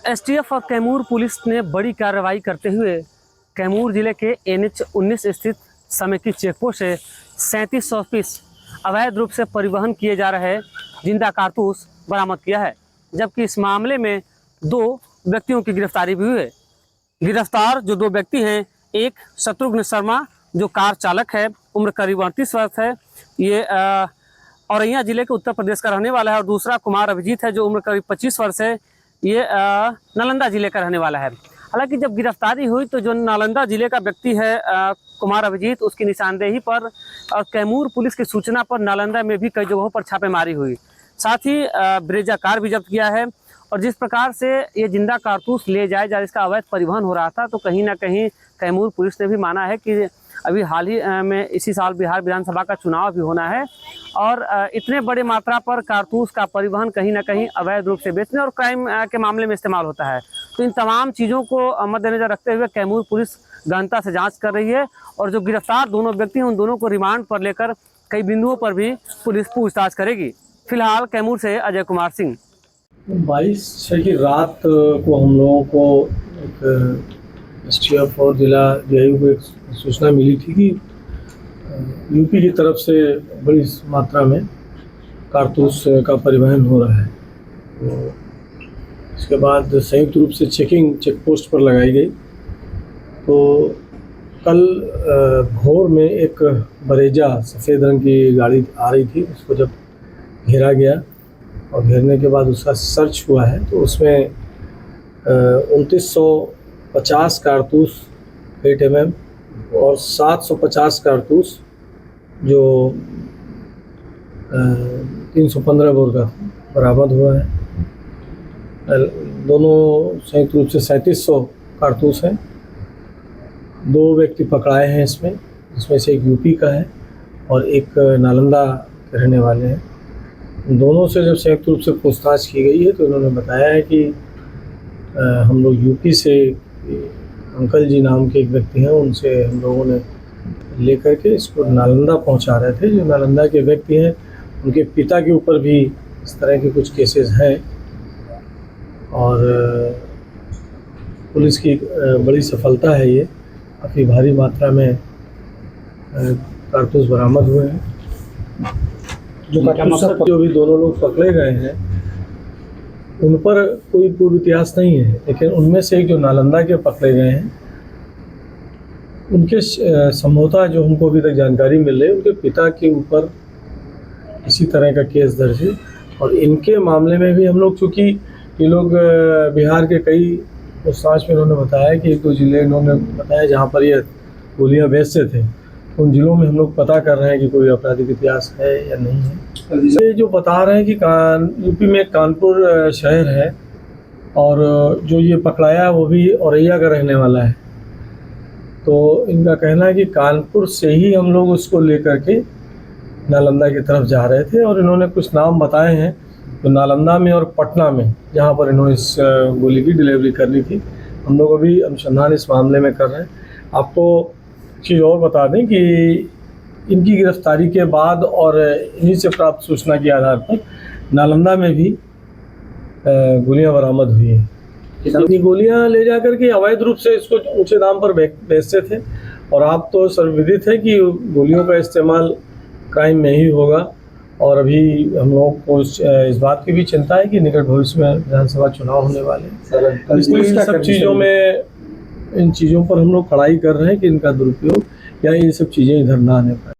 STF और Kaimur police ने बड़ी कार्रवाई करते हुए कैमूर जिले के NH 19 स्थित समेकित चेकपोस्ट से 3700 पीस अवैध रूप से परिवहन किए जा रहे जिंदा कारतूस बरामद किया है, जबकि इस मामले में 2 व्यक्तियों की गिरफ्तारी भी हुई है। गिरफ्तार जो 2 व्यक्ति हैं, एक शत्रुघ्न शर्मा जो कार चालक है, उम्र करीब 38 वर्ष है, ये औरैया जिले के उत्तर प्रदेश का रहने वाला है, और दूसरा कुमार अभिजीत है जो उम्र करीब 25 वर्ष है, ये नालंदा जिले का रहने वाला है। हालांकि जब गिरफ्तारी हुई तो जो नालंदा जिले का व्यक्ति है कुमार अभिजीत, उसकी निशानदेही पर और कैमूर पुलिस की सूचना पर नालंदा में भी कई जगहों पर छापेमारी हुई। साथ ही ब्रेजा कार भी जब्त किया है। और जिस प्रकार से ये जिंदा कारतूस ले जाए जा इसका अवैध परिवहन हो रहा था, तो कहीं ना कहीं कैमूर पुलिस ने भी माना है कि अभी हाल ही में इसी साल बिहार विधानसभा का चुनाव भी होना है, और इतने बड़े मात्रा पर कारतूस का परिवहन कहीं ना कहीं अवैध रूप से बेचने और क्राइम के मामले में इस्तेमाल होता है। तो इन तमाम चीज़ों को मद्देनजर रखते हुए कैमूर पुलिस गहनता से जांच कर रही है, और जो गिरफ्तार दोनों व्यक्ति हैं उन दोनों को रिमांड पर लेकर कई बिंदुओं पर भी पुलिस पूछताछ करेगी। फिलहाल कैमूर से अजय कुमार सिंह। 22/6 की रात को हम लोगों को एक एसटीएफ और जिला DIU को एक सूचना मिली थी कि यूपी की तरफ से बड़ी मात्रा में कारतूस का परिवहन हो रहा है। तो इसके बाद संयुक्त रूप से चेक पोस्ट पर लगाई गई। तो कल भोर में एक ब्रेजा सफ़ेद रंग की गाड़ी आ रही थी, उसको जब घेरा गया और घेरने के बाद उसका सर्च हुआ है, तो उसमें 2950 कारतूस 8 mm और 750 कारतूस जो 315 बोर का बरामद हुआ है। दोनों संयुक्त रूप से 3700 कारतूस हैं। 2 व्यक्ति पकड़ाए हैं इसमें से एक यूपी का है और एक नालंदा के रहने वाले हैं। दोनों से जब संयुक्त रूप से पूछताछ की गई है तो इन्होंने बताया है कि हम लोग यूपी से अंकल जी नाम के एक व्यक्ति हैं, उनसे हम लोगों ने लेकर के इसको नालंदा पहुंचा रहे थे। जो नालंदा के व्यक्ति हैं उनके पिता के ऊपर भी इस तरह के कुछ केसेस हैं, और पुलिस की बड़ी सफलता है ये। काफ़ी भारी मात्रा में कारतूस बरामद हुए हैं। जो भी दोनों लोग पकड़े गए हैं उन पर कोई पूर्व इतिहास नहीं है, लेकिन उनमें से एक जो नालंदा के पकड़े गए हैं उनके संभवतः जो हमको अभी तक जानकारी मिल रही है, उनके पिता के ऊपर इसी तरह का केस दर्ज है। और इनके मामले में भी हम लोग, चूँकि ये लोग बिहार के कई पूछताछ में उन्होंने बताया कि 1-2 जिले इन्होंने बताया जहाँ पर ये गोलियाँ बेचते थे, उन जिलों में हम लोग पता कर रहे हैं कि कोई आपराधिक इतिहास है या नहीं है। ये जो बता रहे हैं कि यूपी में कानपुर शहर है, और जो ये पकड़ाया वो भी औरैया का रहने वाला है। तो इनका कहना है कि कानपुर से ही हम लोग उसको लेकर के नालंदा की तरफ जा रहे थे, और इन्होंने कुछ नाम बताए हैं तो नालंदा में और पटना में, जहाँ पर इन्होंने इस गोली की डिलीवरी करनी थी। हम लोग अभी अनुसंधान इस मामले में कर रहे हैं। आपको चीज़ और बता दें कि इनकी गिरफ्तारी के बाद और इन्हीं से प्राप्त सूचना के आधार पर नालंदा में भी गोलियां बरामद हुई हैं। इतनी गोलियां ले जाकर के अवैध रूप से इसको ऊंचे दाम पर बेचते थे, और आप तो सर्वविदित है कि गोलियों का इस्तेमाल क्राइम में ही होगा। और अभी हम लोग को इस बात की भी चिंता है कि निकट भविष्य में विधानसभा चुनाव होने वाले हैं, इसलिए इन सब चीज़ों में, इन चीज़ों पर हम लोग कड़ाई कर रहे हैं कि इनका दुरुपयोग या ये सब चीज़ें इधर ना आने पाए।